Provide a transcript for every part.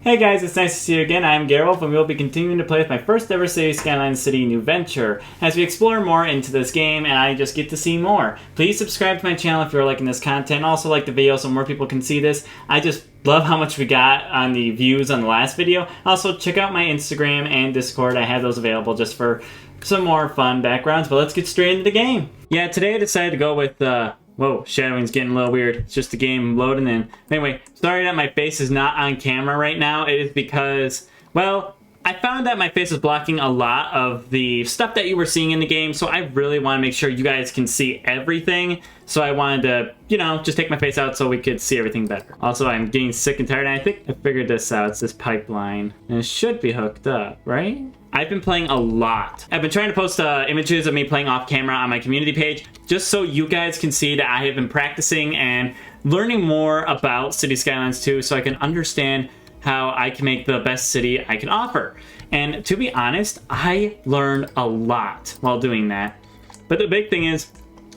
Hey guys, it's nice to see you again. I'm Gerewolf, and we'll be continuing to play with my first ever Cities Skylines City new venture as we explore more into this game and I just get to see more. Please subscribe to my channel if you're liking this content. Also like the video so more people can see this. I just love how much we got on the views on the last video. Also check out my Instagram and Discord. I have those available just for some more fun backgrounds, but let's get straight into the game. Yeah, today I decided to go with whoa, shadowing's getting a little weird. It's just the game loading in. Anyway, sorry that my face is not on camera right now. It is because, well, I found that my face is blocking a lot of the stuff that you were seeing in the game, so I really want to make sure you guys can see everything. So I wanted to, you know, just take my face out so we could see everything better. Also, I'm getting sick and tired, and I think I figured this out. It's this pipeline, and it should be hooked up, right? I've been playing a lot. I've been trying to post images of me playing off camera on my community page just so you guys can see that I have been practicing and learning more about Cities Skylines II so I can understand how I can make the best city I can offer. And to be honest, I learned a lot while doing that. But the big thing is,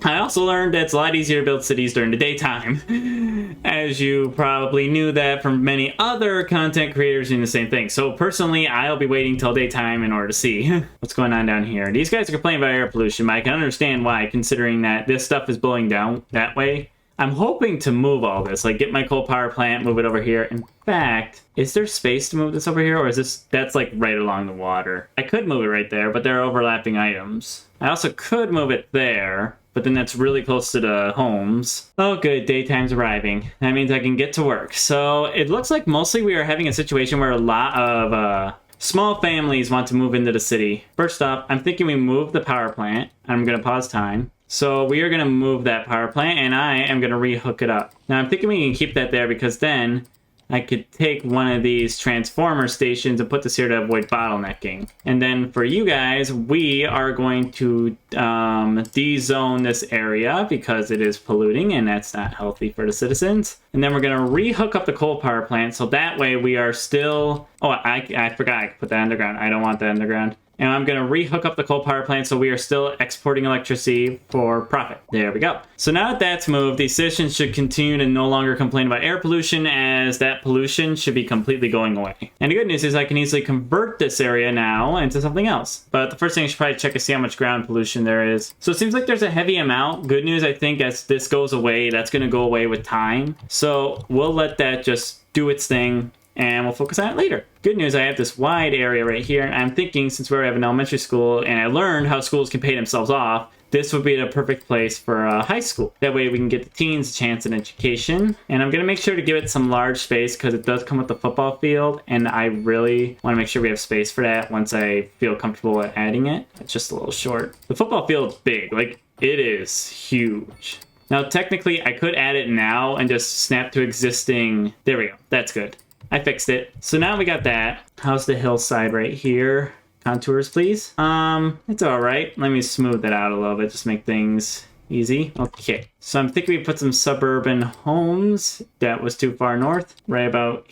I also learned that it's a lot easier to build cities during the daytime. As you probably knew that from many other content creators doing the same thing. So personally, I'll be waiting till daytime in order to see what's going on down here. These guys are complaining about air pollution, but I can understand why, considering that this stuff is blowing down that way. I'm hoping to move all this, like get my coal power plant, move it over here. In fact, is there space to move this over here, or is this, that's like right along the water? I could move it right there, but there are overlapping items. I also could move it there, but then that's really close to the homes. Oh good, daytime's arriving. That means I can get to work. So it looks like mostly we are having a situation where a lot of small families want to move into the city. First off, I'm thinking we move the power plant. I'm gonna pause time. So we are gonna move that power plant and I am gonna rehook it up. Now I'm thinking we can keep that there because then I could take one of these transformer stations and put this here to avoid bottlenecking. And then for you guys, we are going to de-zone this area because it is polluting and that's not healthy for the citizens. And then we're gonna re-hook up the coal power plant so that way we are still, oh, I forgot I could put that underground. I don't want that underground. And I'm going to re-hook up the coal power plant so we are still exporting electricity for profit. There we go. So now that that's moved, these citizens should continue to no longer complain about air pollution as that pollution should be completely going away. And the good news is I can easily convert this area now into something else. But the first thing I should probably check is see how much ground pollution there is. So it seems like there's a heavy amount. Good news, I think, as this goes away, that's going to go away with time. So we'll let that just do its thing, and we'll focus on it later. Good news, I have this wide area right here. I'm thinking since we have an elementary school and I learned how schools can pay themselves off, this would be the perfect place for a high school. That way we can get the teens a chance at education. And I'm gonna make sure to give it some large space because it does come with the football field and I really wanna make sure we have space for that once I feel comfortable at adding it. It's just a little short. The football field's big, like it is huge. Now technically I could add it now and just snap to existing, there we go, that's good. I fixed it. So now we got that. How's the hillside right here? Contours, please. It's all right. Let me smooth that out a little bit, just make things easy. Okay, so I'm thinking we put some suburban homes. That was too far north. Right about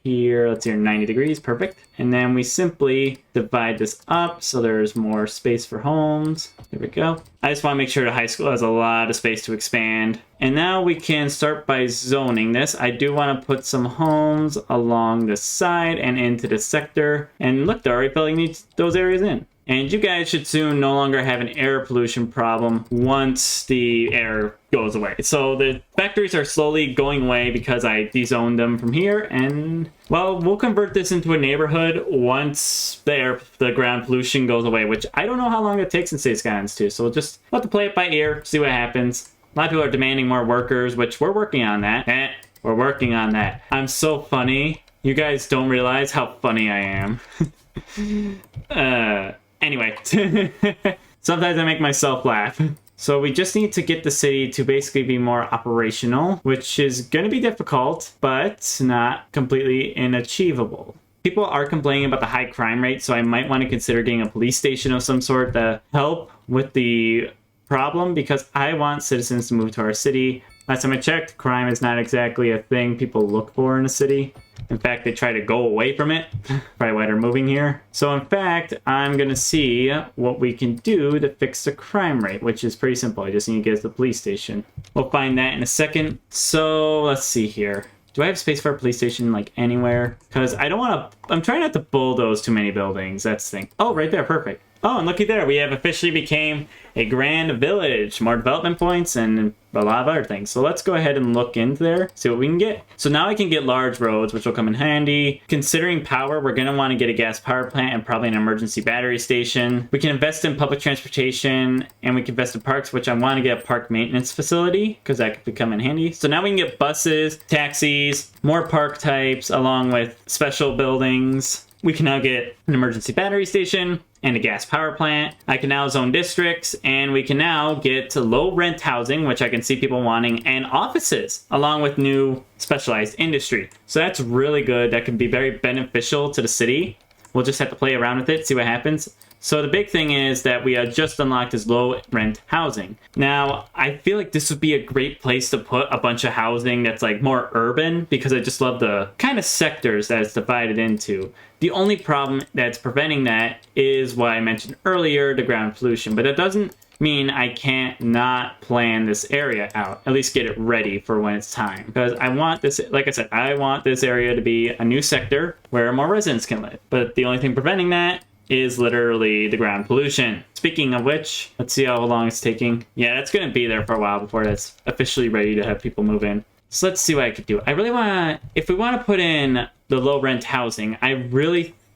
here, let's see, 90 degrees, perfect. And then we simply divide this up so there's more space for homes. There we go. I just want to make sure the high school has a lot of space to expand. And now we can start by zoning this. I do want to put some homes along the side and into the sector. And look, they're already filling those areas in. And you guys should soon no longer have an air pollution problem once the air goes away. So the factories are slowly going away because I de-zoned them from here. And, well, we'll convert this into a neighborhood once the ground pollution goes away, which I don't know how long it takes in Cities Skylines II. So we'll just have to play it by ear, see what happens. A lot of people are demanding more workers, which we're working on that. We're working on that. I'm so funny. You guys don't realize how funny I am. Anyway, sometimes I make myself laugh. So we just need to get the city to basically be more operational, which is going to be difficult, but not completely inachievable. People are complaining about the high crime rate, so I might want to consider getting a police station of some sort to help with the problem because I want citizens to move to our city. Last time I checked, crime is not exactly a thing people look for in a city. In fact, they try to go away from it. Probably why they're moving here. So in fact, I'm going to see what we can do to fix the crime rate, which is pretty simple. I just need to get to the police station. We'll find that in a second. So let's see here. Do I have space for a police station, like, anywhere? Because I don't want to... I'm trying not to bulldoze too many buildings. That's the thing. Oh, right there. Perfect. Oh, and looky there. We have officially became a grand village. More development points and a lot of other things. So let's go ahead and look into there, see what we can get. So now I can get large roads, which will come in handy. Considering power, we're going to want to get a gas power plant and probably an emergency battery station. We can invest in public transportation, and we can invest in parks, which I want to get a park maintenance facility because that could come in handy. So now we can get buses, taxis, more park types, along with special buildings. We can now get an emergency battery station and a gas power plant. I can now zone districts, and we can now get to low rent housing, which I can see people wanting, and offices, along with new specialized industry. So that's really good. That can be very beneficial to the city. We'll just have to play around with it, see what happens. So the big thing is that we just unlocked this low rent housing. Now, I feel like this would be a great place to put a bunch of housing that's like more urban, because I just love the kind of sectors that it's divided into. The only problem that's preventing that is what I mentioned earlier, the ground pollution. But it doesn't mean I can't not plan this area out, at least get it ready for when it's time. Because I want this, like I said, I want this area to be a new sector where more residents can live. But the only thing preventing that is literally the ground pollution. Speaking of which, let's see how long it's taking. Yeah, it's going to be there for a while before that's officially ready to have people move in. So let's see what I could do. I really want to, if we want to put in the low rent housing,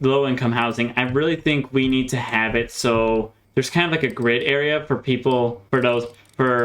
low income housing, I really think we need to have it so there's kind of like a grid area for people, for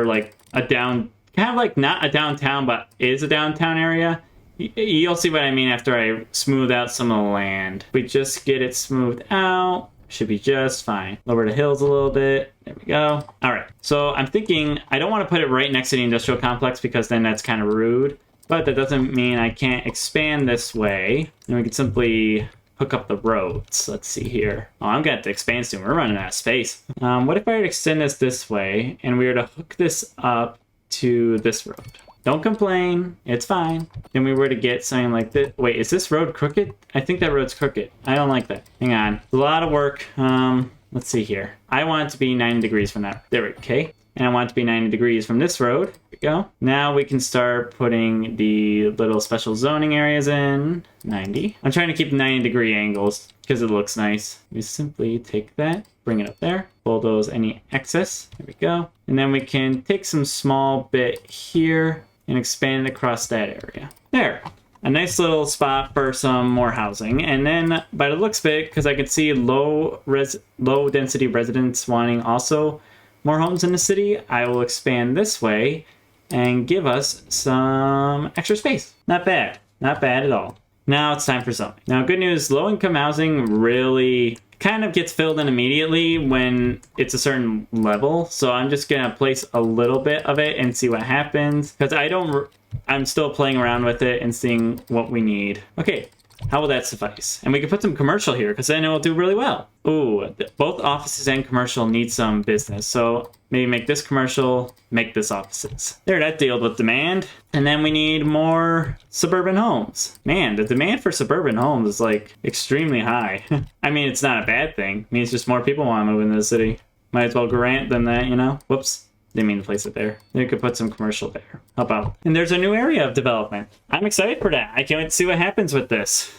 like a kind of like not a downtown, but is a downtown area. You'll see what I mean after I smooth out some of the land. We just get it smoothed out. Should be just fine. Lower the hills a little bit. There we go. All right. So I'm thinking I don't want to put it right next to the industrial complex because then that's kind of rude. But that doesn't mean I can't expand this way. And we can simply hook up the roads. Let's see here. Oh, I'm going to have to expand soon. We're running out of space. What if I were to extend this way and we were to hook this up to this road? Don't complain. It's fine. Then we were to get something like this. Wait, is this road crooked? I think that road's crooked. I don't like that. Hang on. A lot of work. Let's see here. I want it to be 90 degrees from that. There we go. Okay. And I want it to be 90 degrees from this road. There we go. Now we can start putting the little special zoning areas in. 90. I'm trying to keep 90-degree angles because it looks nice. We simply take that, bring it up there, bulldoze any excess. There we go. And then we can take some small bit here and expand it across that area. There. A nice little spot for some more housing. And then by the looks of it, because I could see low density residents wanting also more homes in the city, I will expand this way and give us some extra space. Not bad. Not bad at all. Now it's time for zoning. Now, good news, low-income housing really kind of gets filled in immediately when it's a certain level. So I'm just going to place a little bit of it and see what happens. Because I'm still playing around with it and seeing what we need. Okay, how will that suffice? And we can put some commercial here because then it will do really well. Ooh, both offices and commercial need some business. So maybe make this commercial, make this offices. There, that deals with demand. And then we need more suburban homes. Man, the demand for suburban homes is like extremely high. I mean, it's not a bad thing. It means just more people want to move into the city. Might as well grant them that, you know? Whoops. Didn't mean to place it there. They could put some commercial there. How about? And there's a new area of development. I'm excited for that. I can't wait to see what happens with this.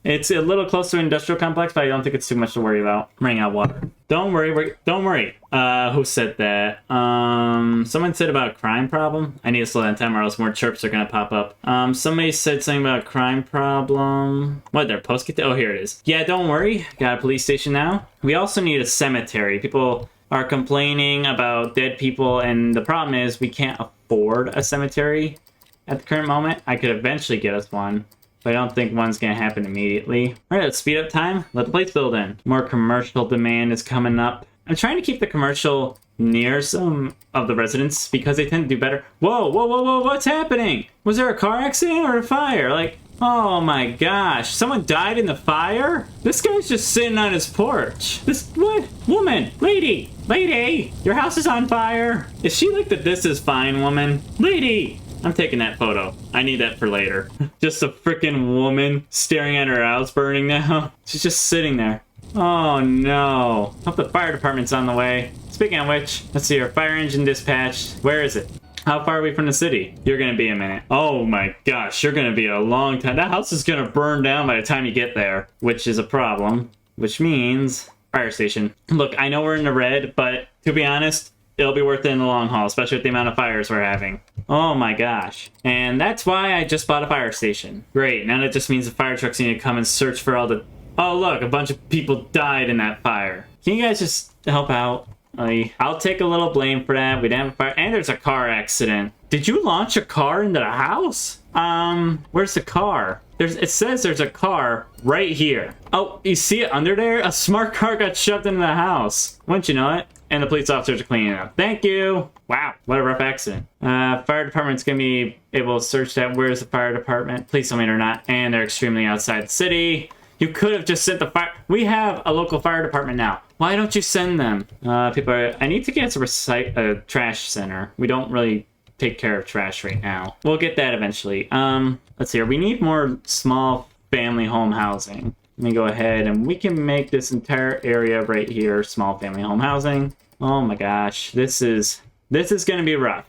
It's a little close to an industrial complex, but I don't think it's too much to worry about. I'm running out of water. Don't worry. Don't worry. Who said that? Someone said about a crime problem. I need to slow down time or else more chirps are going to pop up. Somebody said something about a crime problem. What, their post get? Oh, here it is. Yeah, don't worry. Got a police station now. We also need a cemetery. People are complaining about dead people, and the problem is we can't afford a cemetery at the current moment. I could eventually get us one, but I don't think one's going to happen immediately. All right, let's speed up time. Let the place build in. More commercial demand is coming up. I'm trying to keep the commercial near some of the residents because they tend to do better. Whoa, whoa, whoa, whoa, what's happening? Was there a car accident or a fire? Like, oh my gosh, someone died in the fire? This guy's just sitting on his porch. What? Woman, lady, your house is on fire. Is she like the "this is fine" woman? Lady, I'm taking that photo. I need that for later. Just a freaking woman staring at her house burning now. She's just sitting there. Oh no. Hope the fire department's on the way. Speaking of which, let's see, our fire engine dispatched. Where is it? How far are we from the city? You're gonna be a minute. Oh my gosh, you're gonna be a long time. That house is gonna burn down by the time you get there, which is a problem, which means fire station. Look, I know we're in the red, but to be honest, it'll be worth it in the long haul, especially with the amount of fires we're having. Oh my gosh. And that's why I just bought a fire station. Great, now that just means the fire trucks need to come and search for all the... Oh look, a bunch of people died in that fire. Can you guys just help out? I'll take a little blame for that. We didn't have a fire, and there's a car accident. Did you launch a car into the house? Where's the car? It says there's a car right here. Oh, you see it under there? A smart car got shoved into the house. Wouldn't you know it? And the police officers are cleaning it up. Thank you. Wow, what a rough accident. Fire department's gonna be able to search that. Where's the fire department? Please tell me they're not. And they're extremely outside the city. You could have just sent the fire. We have a local fire department now. Why don't you send them? People are... I need to get a trash center. We don't really take care of trash right now. We'll get that eventually. Let's see here. We need more small family home housing. Let me go ahead and we can make this entire area right here small family home housing. Oh my gosh. This is going to be rough.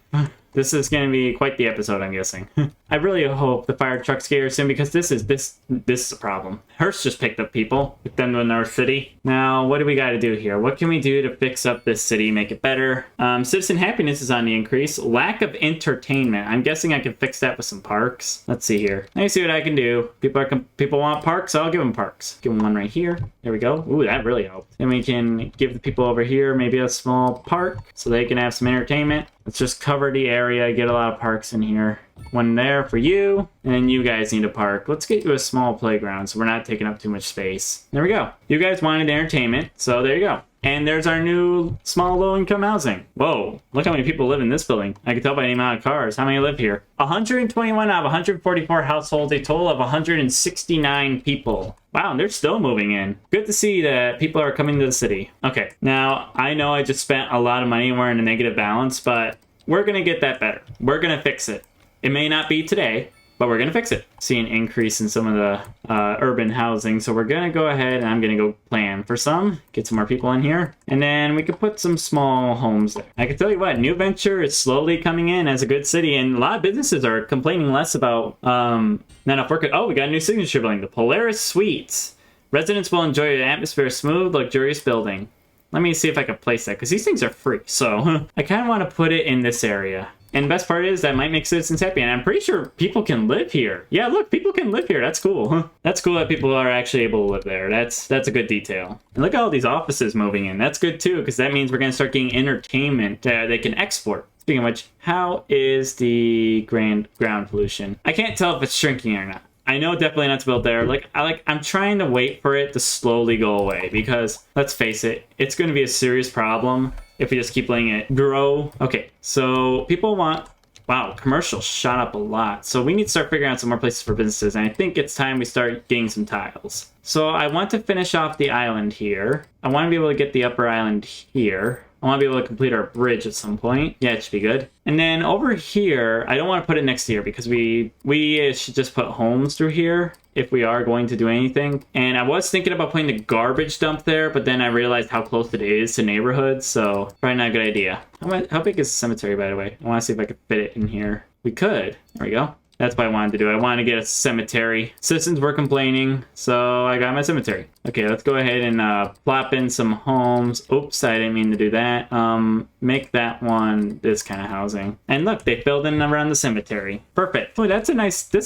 This is going to be quite the episode, I'm guessing. I really hope the fire trucks get here soon because this is a problem. Hearst just picked up people, with them to our city. Now, what do we got to do here? What can we do to fix up this city, make it better? Citizen happiness is on the increase. Lack of entertainment. I'm guessing I can fix that with some parks. Let's see here. Let me see what I can do. People want parks, so I'll give them parks. Give them one right here. There we go. Ooh, that really helped. Then we can give the people over here maybe a small park so they can have some entertainment. Let's just cover the area, get a lot of parks in here. One there for you, and then you guys need a park. Let's get you a small playground so we're not taking up too much space. There we go. You guys wanted entertainment, so there you go. And there's our new small low-income housing. Whoa, look how many people live in this building. I can tell by the amount of cars. How many live here? 121 out of 144 households, a total of 169 people. Wow, they're still moving in. Good to see that people are coming to the city. Okay, now I know I just spent a lot of money and we're in a negative balance, but we're gonna get that better. We're gonna fix it. It may not be today, but we're gonna fix it. See an increase in some of the urban housing, so we're gonna go ahead and I'm gonna go plan for some, get some more people in here, and then we could put some small homes there. I can tell you what, New Venture is slowly coming in as a good city, and a lot of businesses are complaining less about not enough work. Oh, we got a new signature building, the Polaris Suites. Residents will enjoy an atmosphere smooth, luxurious building. Let me see if I can place that, because these things are free, so I kind of want to put it in this area. And the best part is that might make citizens happy, and I'm pretty sure people can live here. Yeah, look, people can live here. That's cool. That's cool that people are actually able to live there. That's a good detail. And look at all these offices moving in. That's good too, because that means we're going to start getting entertainment they can export. Speaking of which, how is the ground pollution? I can't tell if it's shrinking or not. I know definitely not to build there. I'm trying to wait for it to slowly go away, because let's face it, it's going to be a serious problem if we just keep letting it grow. Okay, so people want... Wow, commercials shot up a lot. So we need to start figuring out some more places for businesses, and I think it's time we start getting some tiles. So I want to finish off the island here. I want to be able to get the upper island here. I want to be able to complete our bridge at some point. Yeah, it should be good. And then over here, I don't want to put it next to here because we should just put homes through here if we are going to do anything. And I was thinking about putting the garbage dump there, but then I realized how close it is to neighborhoods, so probably not a good idea. How big is the cemetery, by the way? I want to see if I could fit it in here. We could. There we go. That's what I wanted to do. I wanted to get a cemetery. Citizens were complaining, so I got my cemetery. Okay, let's go ahead and plop in some homes. Oops, I didn't mean to do that. Make that one this kind of housing. And look, they filled in around the cemetery. Perfect. Oh, this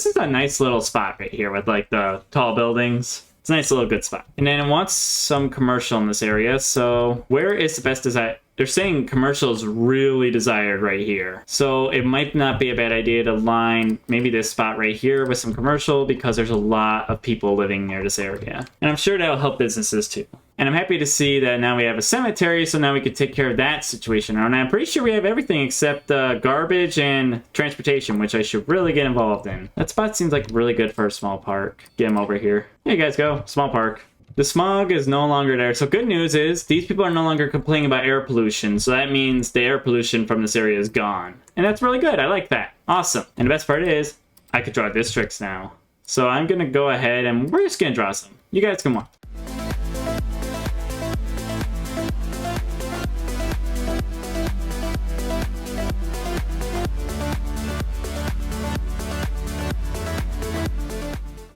is a nice little spot right here with like the tall buildings. It's a nice little good spot. And then it wants some commercial in this area, so where is the best design? They're saying commercial is really desired right here. So it might not be a bad idea to line maybe this spot right here with some commercial because there's a lot of people living near this area. And I'm sure that'll help businesses too. And I'm happy to see that now we have a cemetery, so now we can take care of that situation. And I'm pretty sure we have everything except garbage and transportation, which I should really get involved in. That spot seems like really good for a small park. Get him over here. There you guys go, small park. The smog is no longer there. So good news is these people are no longer complaining about air pollution. So that means the air pollution from this area is gone. And that's really good. I like that. Awesome. And the best part is I could draw districts now. So I'm going to go ahead and we're just going to draw some. You guys come on.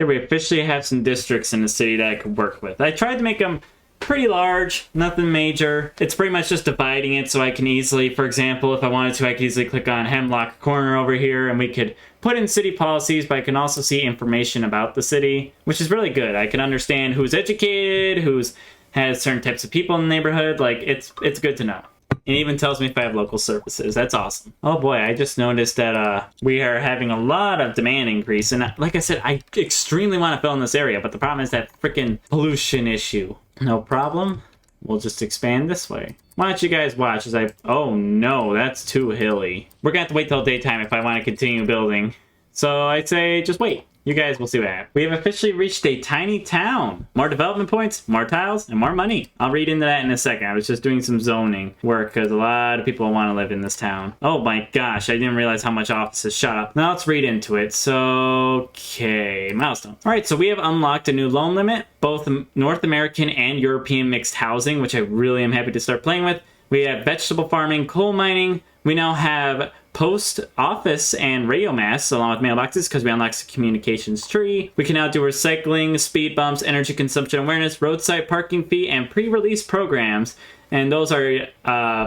we officially have some districts in the city that I could work with. I tried to make them pretty large, nothing major. It's pretty much just dividing it so I can easily, for example, if I wanted to, I could easily click on Hemlock Corner over here and we could put in city policies, but I can also see information about the city, which is really good. I can understand who's educated, who's has certain types of people in the neighborhood. Like, it's good to know. It even tells me if I have local services. That's awesome. Oh boy, I just noticed that we are having a lot of demand increase. And like I said, I extremely want to fill in this area, but the problem is that freaking pollution issue. No problem. We'll just expand this way. Why don't you guys watch as I... Oh no, that's too hilly. We're gonna have to wait till daytime if I want to continue building. So I'd say just wait. You guys will see what happens. We have officially reached a tiny town. More development points, more tiles, and more money. I'll read into that in a second. I was just doing some zoning work because a lot of people want to live in this town. Oh my gosh, I didn't realize how much offices shut up. Now let's read into it. So, okay, milestone. All right, so we have unlocked a new loan limit, both North American and European mixed housing, which I really am happy to start playing with. We have vegetable farming, coal mining. We now have post office and radio masts along with mailboxes because we unlocked the communications tree. We can now do recycling, speed bumps, energy consumption awareness, roadside parking fee, and pre-release programs. And those are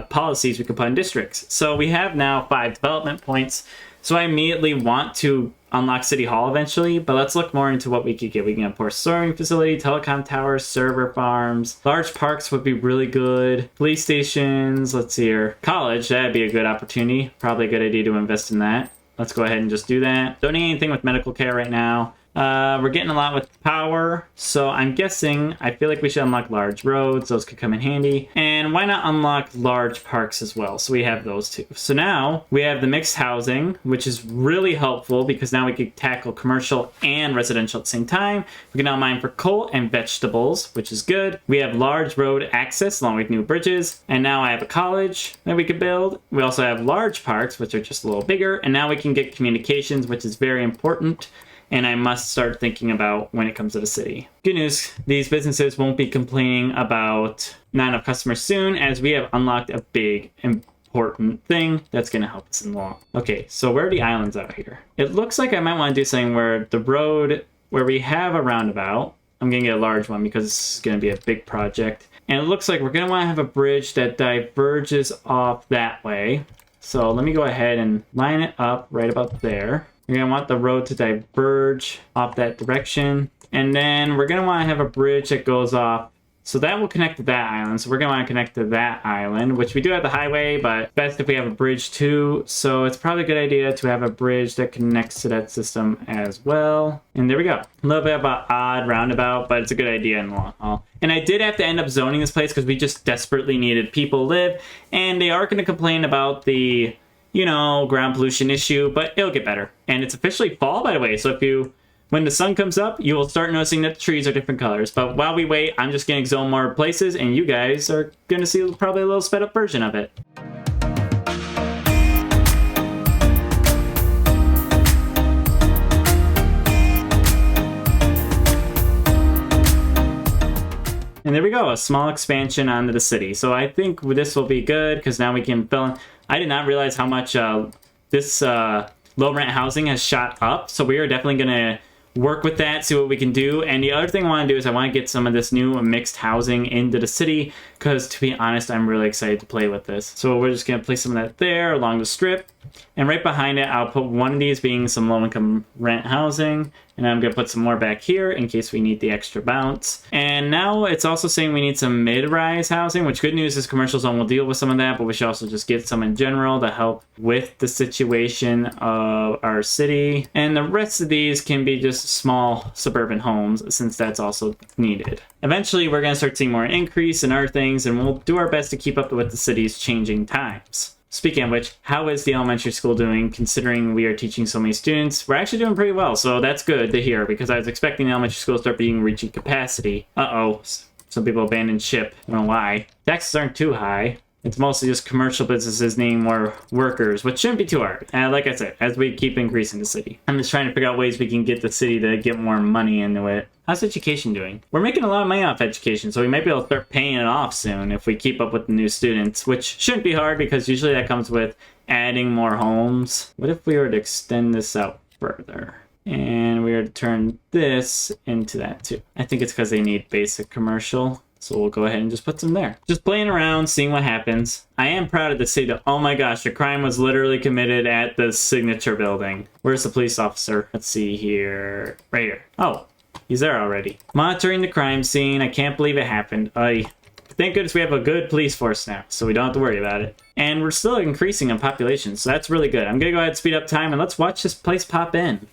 policies we can put in districts. So we have now 5 development points. So I immediately want to unlock City Hall eventually, but let's look more into what we could get. We can have port storing facility, telecom towers, server farms. Large parks would be really good. Police stations, let's see here. College, that'd be a good opportunity. Probably a good idea to invest in that. Let's go ahead and just do that. Don't need anything with medical care right now. We're getting a lot with power, so I'm guessing, I feel like we should unlock large roads. Those could come in handy. And why not unlock large parks as well? So we have those two. So now we have the mixed housing, which is really helpful because now we can tackle commercial and residential at the same time. We can now mine for coal and vegetables, which is good. We have large road access along with new bridges. And now I have a college that we could build. We also have large parks, which are just a little bigger. And now we can get communications, which is very important. And I must start thinking about when it comes to the city. Good news, these businesses won't be complaining about not enough customers soon, as we have unlocked a big, important thing that's going to help us in the long. Okay, so where are the islands out here? It looks like I might want to do something where the road, where we have a roundabout, I'm going to get a large one because this is going to be a big project. And it looks like we're going to want to have a bridge that diverges off that way. So let me go ahead and line it up right about there. We're going to want the road to diverge off that direction. And then we're going to want to have a bridge that goes off. So that will connect to that island. So we're going to want to connect to that island, which we do have the highway, but best if we have a bridge too. So it's probably a good idea to have a bridge that connects to that system as well. And there we go. A little bit of an odd roundabout, but it's a good idea in the long haul. And I did have to end up zoning this place because we just desperately needed people to live. And they are going to complain about the, you know, ground pollution issue, but it'll get better. And it's officially fall, by the way. So when the sun comes up, you will start noticing that the trees are different colors. But while we wait, I'm just going to zone more places, and you guys are going to see probably a little sped up version of it. And there we go, a small expansion onto the city. So I think this will be good because now we can fill in. I did not realize how much this low rent housing has shot up. So we are definitely going to work with that, see what we can do. And the other thing I want to do is I want to get some of this new mixed housing into the city because, to be honest, I'm really excited to play with this. So we're just going to place some of that there along the strip. And right behind it, I'll put one of these being some low-income rent housing. And I'm going to put some more back here in case we need the extra bounce. And now it's also saying we need some mid-rise housing, which good news is Commercial Zone will deal with some of that, but we should also just get some in general to help with the situation of our city. And the rest of these can be just small suburban homes, since that's also needed. Eventually, we're going to start seeing more increase in our things, and we'll do our best to keep up with the city's changing times. Speaking of which, how is the elementary school doing considering we are teaching so many students? We're actually doing pretty well, so that's good to hear because I was expecting the elementary school to start reaching capacity. Uh-oh, some people abandoned ship. I don't know why. Taxes aren't too high. It's mostly just commercial businesses needing more workers, which shouldn't be too hard. And like I said, as we keep increasing the city. I'm just trying to figure out ways we can get the city to get more money into it. How's education doing? We're making a lot of money off education, so we might be able to start paying it off soon if we keep up with the new students, which shouldn't be hard because usually that comes with adding more homes. What if we were to extend this out further? And we are to turn this into that too. I think it's because they need basic commercial. So we'll go ahead and just put some there. Just playing around, seeing what happens. I am proud of the city. Oh my gosh, a crime was literally committed at the signature building. Where's the police officer? Let's see here. Right here. Oh, he's there already. Monitoring the crime scene. I can't believe it happened. Thank goodness we have a good police force now, so we don't have to worry about it. And we're still increasing in population, so that's really good. I'm gonna go ahead and speed up time and let's watch this place pop in.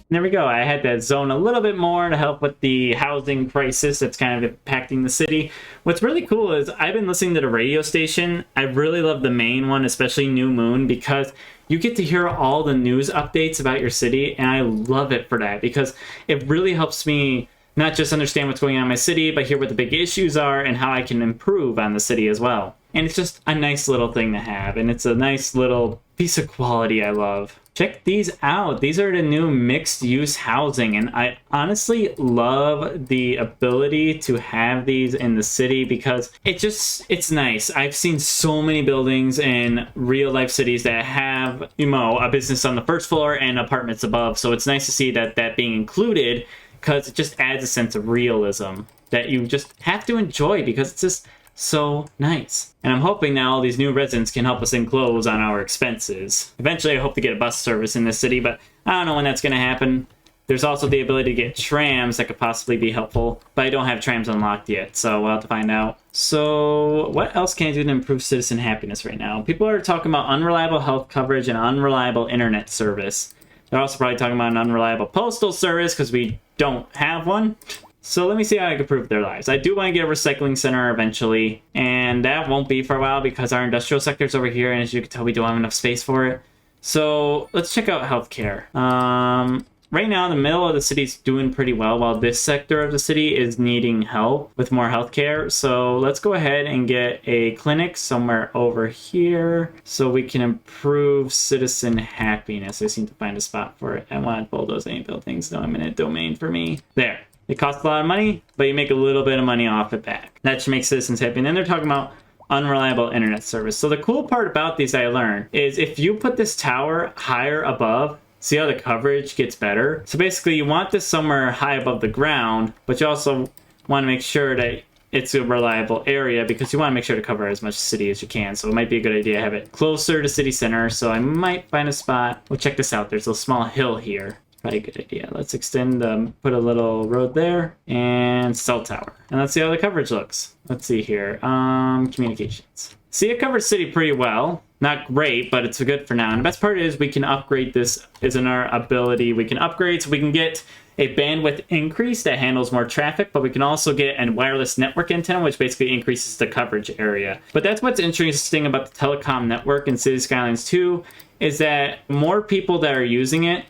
There we go. I had to zone a little bit more to help with the housing crisis that's kind of impacting the city. What's really cool is I've been listening to the radio station. I really love the main one, especially New Moon, because you get to hear all the news updates about your city, and I love it for that because it really helps me not just understand what's going on in my city, but hear what the big issues are and how I can improve on the city as well. And it's just a nice little thing to have, and it's a nice little piece of quality I love. Check these out. These are the new mixed-use housing, and I honestly love the ability to have these in the city because it's nice. I've seen so many buildings in real-life cities that have, a business on the first floor and apartments above, so it's nice to see that being included because it just adds a sense of realism that you just have to enjoy because it's just so nice. And I'm hoping now all these new residents can help us enclose on our expenses. Eventually, I hope to get a bus service in this city, but I don't know when that's going to happen. There's also the ability to get trams that could possibly be helpful, but I don't have trams unlocked yet, so we'll have to find out. So what else can I do to improve citizen happiness right now? People are talking about unreliable health coverage and unreliable internet service. They're also probably talking about an unreliable postal service because we don't have one. So let me see how I can improve their lives. I do want to get a recycling center eventually, and that won't be for a while because our industrial sector's over here, and as you can tell, we don't have enough space for it. So let's check out healthcare. Right now, the middle of the city's doing pretty well, while this sector of the city is needing help with more healthcare. So let's go ahead and get a clinic somewhere over here so we can improve citizen happiness. I seem to find a spot for it. I want to bulldoze any buildings. No eminent domain for me. There. It costs a lot of money, but you make a little bit of money off it back. That should make citizens happy. And then they're talking about unreliable internet service. So the cool part about these I learned is if you put this tower higher above, see how the coverage gets better? So basically you want this somewhere high above the ground, but you also want to make sure that it's a reliable area because you want to make sure to cover as much city as you can. So it might be a good idea to have it closer to city center. So I might find a spot. Well, check this out. There's a small hill here. Probably a good idea. Let's extend, put a little road there and cell tower. And let's see how the coverage looks. Let's see here. Communications. See, it covers city pretty well. Not great, but it's good for now. And the best part is we can upgrade this, is in our ability. We can upgrade so we can get a bandwidth increase that handles more traffic, but we can also get a wireless network antenna, which basically increases the coverage area. But that's what's interesting about the telecom network in Cities Skylines 2 is that more people that are using it,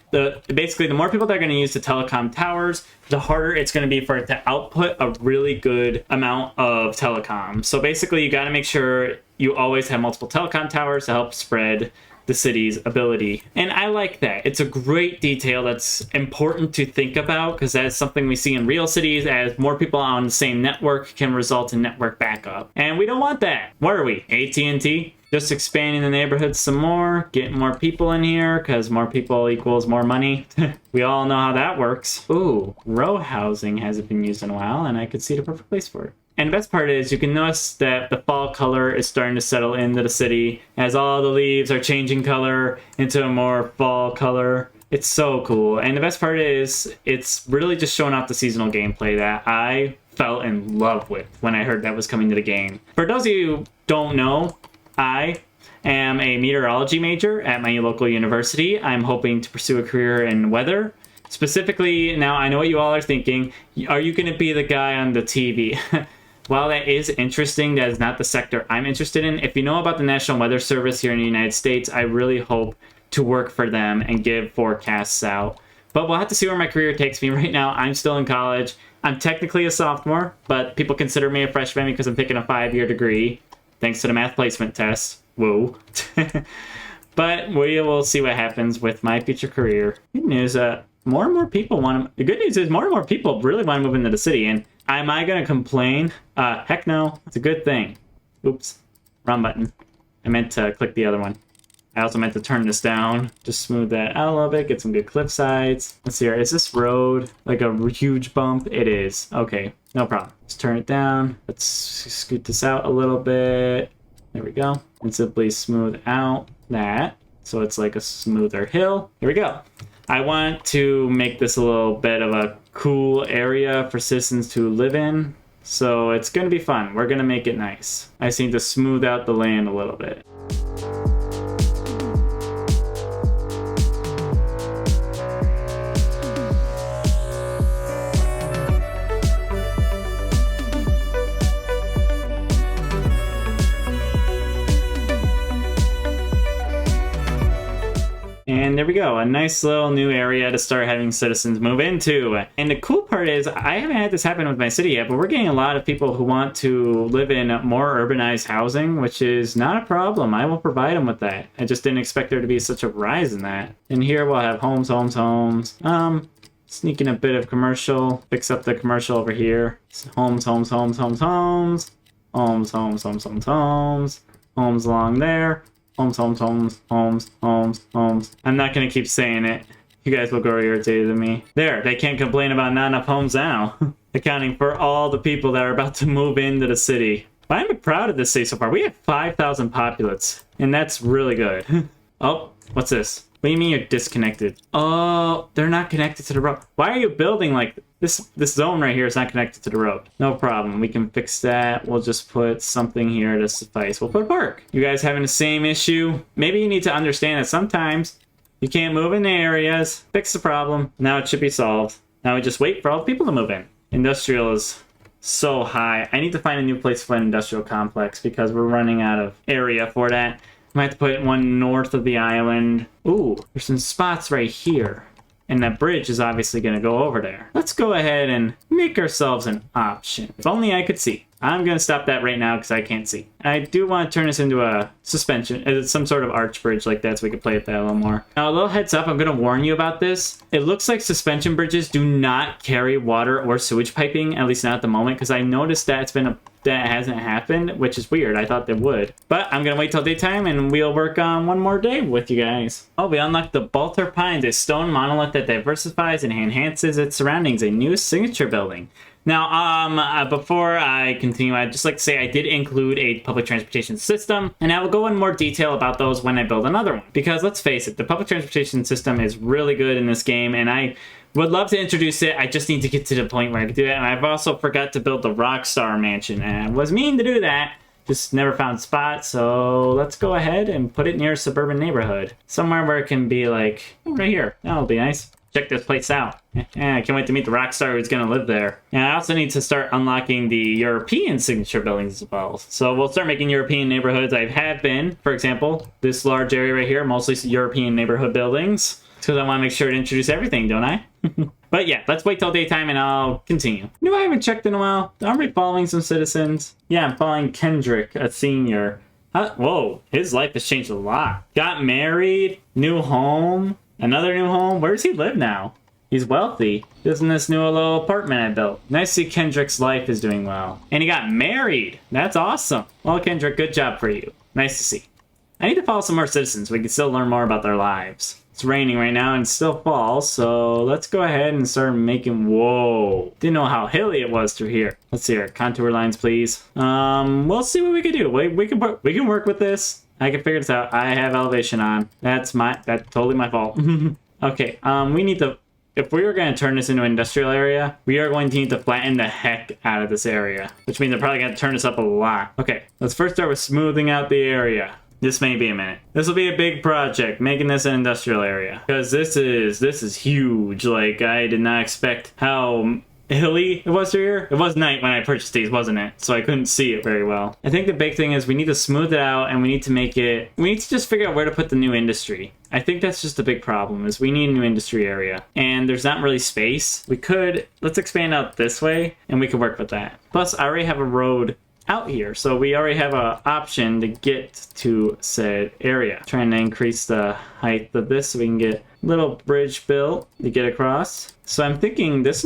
basically the more people that are going to use the telecom towers, the harder it's going to be for it to output a really good amount of telecom. So basically you got to make sure you always have multiple telecom towers to help spread the city's ability. And I like that. It's a great detail that's important to think about because that's something we see in real cities as more people on the same network can result in network backup. And we don't want that. What are we? AT&T? Just expanding the neighborhood some more, getting more people in here because more people equals more money. We all know how that works. Ooh, row housing hasn't been used in a while and I could see the perfect place for it. And the best part is you can notice that the fall color is starting to settle into the city as all the leaves are changing color into a more fall color. It's so cool. And the best part is it's really just showing off the seasonal gameplay that I fell in love with when I heard that was coming to the game. For those of you who don't know, I am a meteorology major at my local university. I'm hoping to pursue a career in weather. Specifically, now I know what you all are thinking. Are you going to be the guy on the TV? While that is interesting, that is not the sector I'm interested in. If you know about the National Weather Service here in the United States, I really hope to work for them and give forecasts out. But we'll have to see where my career takes me. Right now, I'm still in college. I'm technically a sophomore, but people consider me a freshman because I'm taking a 5-year degree. Thanks to the math placement test. Whoa. But we will see what happens with my future career. Good news, more and more people want to... The good news is more and more people really want to move into the city. And am I going to complain? Heck no. It's a good thing. Oops. Wrong button. I meant to click the other one. I also meant to turn this down. Just smooth that out a little bit. Get some good cliff sides. Let's see here. Is this road like a huge bump? It is. Okay. No problem. Let's turn it down. Let's scoot this out a little bit. There we go. And simply smooth out that. So it's like a smoother hill. Here we go. I want to make this a little bit of a cool area for citizens to live in. So it's going to be fun. We're going to make it nice. I just need to smooth out the land a little bit. And there we go, a nice little new area to start having citizens move into. And the cool part is, I haven't had this happen with my city yet, but we're getting a lot of people who want to live in more urbanized housing, which is not a problem. I will provide them with that. I just didn't expect there to be such a rise in that. And here we'll have homes, homes, homes. Sneak in a bit of commercial, fix up the commercial over here. Homes, homes, homes, homes, homes. Homes, homes, homes, homes, homes. Homes along there. Homes, homes, homes, homes, homes, homes. I'm not going to keep saying it. You guys will grow irritated at me. There, they can't complain about not enough homes now. Accounting for all the people that are about to move into the city. But I'm proud of this city so far. We have 5,000 populates, and that's really good. Oh, what's this? What do you mean you're disconnected? Oh, they're not connected to the road. Why are you building like this zone right here is not connected to the road. No problem. We can fix that. We'll just put something here to suffice. We'll put a park. You guys having the same issue? Maybe you need to understand that sometimes you can't move in the areas. Fix the problem. Now it should be solved. Now we just wait for all the people to move in. Industrial is so high. I need to find a new place for an industrial complex because we're running out of area for that. I might have to put one north of the island. Ooh, there's some spots right here. And that bridge is obviously going to go over there. Let's go ahead and make ourselves an option. If only I could see. I'm going to stop that right now because I can't see. I do want to turn this into a suspension, some sort of arch bridge like that so we can play with that a little more. Now, a little heads up, I'm going to warn you about this. It looks like suspension bridges do not carry water or sewage piping, at least not at the moment, because I noticed that that hasn't happened, which is weird. I thought they would. But I'm going to wait till daytime and we'll work on one more day with you guys. Oh, we unlocked the Balter Pines, a stone monolith that diversifies and enhances its surroundings, a new signature building. Now, before I continue, I'd just like to say I did include a public transportation system, and I will go in more detail about those when I build another one. Because let's face it, the public transportation system is really good in this game, and I would love to introduce it. I just need to get to the point where I can do it. And I've also forgot to build the Rockstar Mansion, and I was meaning to do that, just never found a spot. So let's go ahead and put it near a suburban neighborhood, somewhere where it can be like right here. That'll be nice. Check this place out. I can't wait to meet the rock star who's going to live there. And I also need to start unlocking the European signature buildings as well. So we'll start making European neighborhoods. I have been, for example, this large area right here, mostly European neighborhood buildings. Because I want to make sure to introduce everything, don't I? But yeah, let's wait till daytime and I'll continue. No, I haven't checked in a while. Aren't we following some citizens? Yeah, I'm following Kendrick, a senior. Whoa, his life has changed a lot. Got married, new home. Another new home? Where does he live now? He's wealthy. Isn't this new little apartment I built? Nice to see Kendrick's life is doing well. And he got married. That's awesome. Well, Kendrick, good job for you. Nice to see. I need to follow some more citizens so we can still learn more about their lives. It's raining right now and still fall, so let's go ahead and start making... Whoa. Didn't know how hilly it was through here. Let's see here. Contour lines, please. We'll see what we can do. We can work with this. I can figure this out. I have elevation on. That's totally my fault. Okay, we need to, if we are going to turn this into an industrial area, we are going to need to flatten the heck out of this area, which means I'm probably going to turn this up a lot. Okay, let's first start with smoothing out the area. This may be a minute. This will be a big project, making this an industrial area. Because this is huge. Like, I did not expect how hilly it was through here. It was night when I purchased these, wasn't it? So I couldn't see it very well. I think the big thing is we need to smooth it out and we need to just figure out where to put the new industry. I think that's just the big problem is we need a new industry area and there's not really space. Let's expand out this way and we can work with that. Plus I already have a road out here, so we already have an option to get to said area. Trying to increase the height of this so we can get little bridge built to get across. So I'm thinking this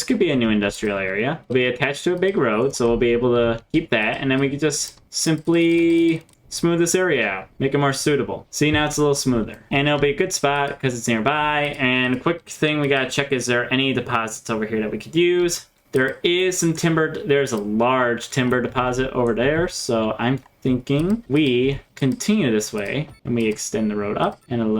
could be a new industrial area. It'll be attached to a big road, so we'll be able to keep that, and then we can just simply smooth this area out, make it more suitable. See, now it's a little smoother. And it'll be a good spot because it's nearby. And a quick thing we gotta check, is there any deposits over here that we could use? There is some timber, there's a large timber deposit over there, so I'm thinking we continue this way and we extend the road up and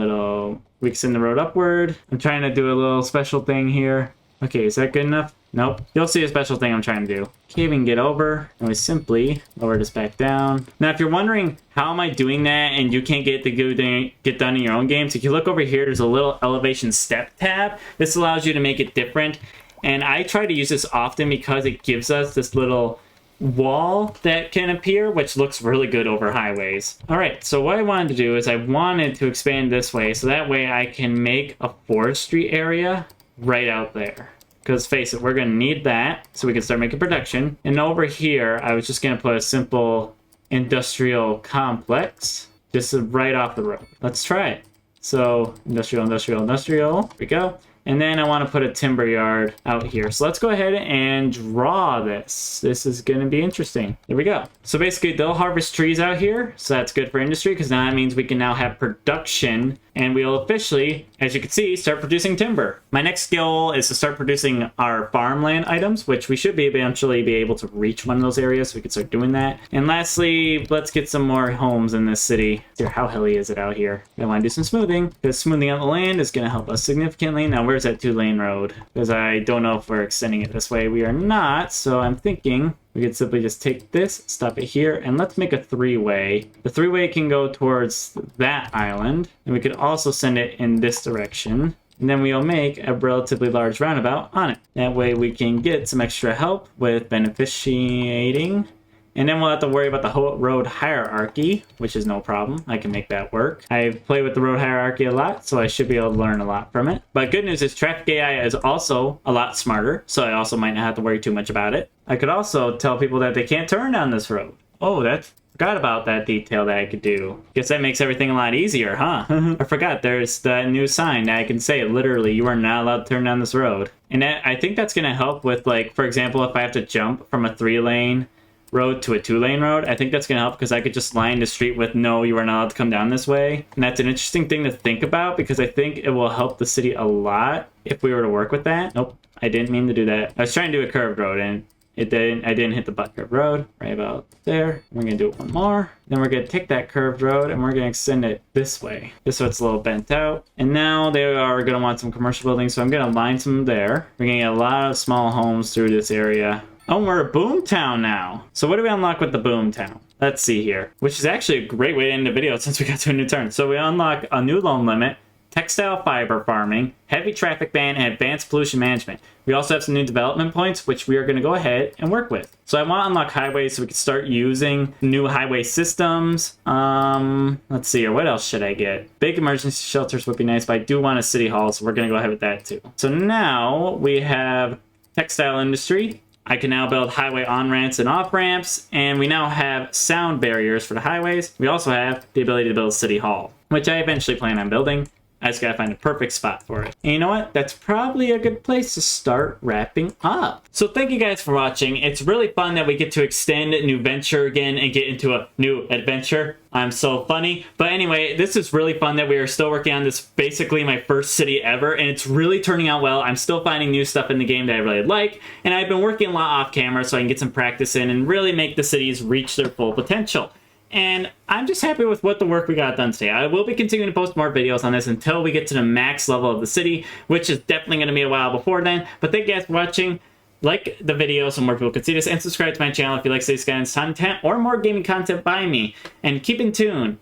we extend the road upward. I'm trying to do a little special thing here. Okay, is that good enough? Nope. You'll see a special thing I'm trying to do. Okay, we can get over, and we simply lower this back down. Now, if you're wondering how am I doing that and you can't get done in your own games, if you look over here, there's a little elevation step tab. This allows you to make it different. And I try to use this often because it gives us this little wall that can appear, which looks really good over highways. All right, so what I wanted to do is I wanted to expand this way, so that way I can make a forestry area right out there. Because face it, we're going to need that so we can start making production. And over here, I was just going to put a simple industrial complex just right off the road. Let's try it. So industrial. Here we go. And then I want to put a timber yard out here. So let's go ahead and draw this. This is going to be interesting. There we go. So basically they'll harvest trees out here. So that's good for industry because now that means we can now have production and we'll officially, as you can see, start producing timber. My next goal is to start producing our farmland items, which we should eventually be able to reach one of those areas so we can start doing that. And lastly, let's get some more homes in this city. How hilly is it out here? I want to do some smoothing because smoothing out the land is going to help us significantly. Now, where's that 2-lane road? Because I don't know if we're extending it this way. We are not, so I'm thinking we could simply just take this, stop it here, and let's make a 3-way. The 3-way can go towards that island, and we could also send it in this direction. And then we'll make a relatively large roundabout on it. That way we can get some extra help with beneficiating. And then we'll have to worry about the whole road hierarchy, which is no problem. I can make that work. I've played with the road hierarchy a lot, so I should be able to learn a lot from it. But good news is traffic AI is also a lot smarter, so I also might not have to worry too much about it. I could also tell people that they can't turn down this road. Oh, forgot about that detail that I could do. Guess that makes everything a lot easier, huh? I forgot there's that new sign that I can say literally, you are not allowed to turn down this road. And I think that's going to help with, like, for example, if I have to jump from a 3-lane road to a 2-lane road, I think that's going to help because I could just line the street with no, you are not allowed to come down this way. And that's an interesting thing to think about because I think it will help the city a lot if we were to work with that. Nope, I didn't mean to do that. I was trying to do a curved road and I didn't hit the butt curved road right about there. We're going to do it one more. Then we're going to take that curved road and we're going to extend it this way, just so it's a little bent out. And now they are going to want some commercial buildings, so I'm going to line some there. We're going to get a lot of small homes through this area. Oh, we're a boom town now. So what do we unlock with the boom town? Let's see here, which is actually a great way to end the video since we got to a new turn. So we unlock a new loan limit, textile fiber farming, heavy traffic ban, and advanced pollution management. We also have some new development points, which we are going to go ahead and work with. So I want to unlock highways so we can start using new highway systems. Let's see here. What else should I get? Big emergency shelters would be nice, but I do want a city hall, so we're going to go ahead with that too. So now we have textile industry. I can now build highway on-ramps and off-ramps, and we now have sound barriers for the highways. We also have the ability to build a city hall, which I eventually plan on building. I just gotta find a perfect spot for it. And you know what? That's probably a good place to start wrapping up. So thank you guys for watching. It's really fun that we get to extend New Venture again and get into a new adventure. I'm so funny. But anyway, this is really fun that we are still working on this, basically my first city ever, and it's really turning out well. I'm still finding new stuff in the game that I really like, and I've been working a lot off camera so I can get some practice in and really make the cities reach their full potential. And I'm just happy with what the work we got done today. I will be continuing to post more videos on this until we get to the max level of the city, which is definitely going to be a while before then. But thank you guys for watching. Like the video so more people can see this, and subscribe to my channel if you like Cities Skylines content or more gaming content by me. And keep in tune.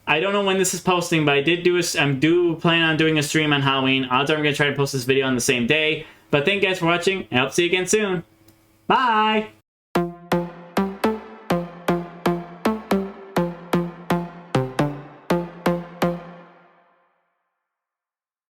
I don't know when this is posting, but I do plan on doing a stream on Halloween. Odds are I'm going to try to post this video on the same day. But thank you guys for watching, and I'll see you again soon. Bye!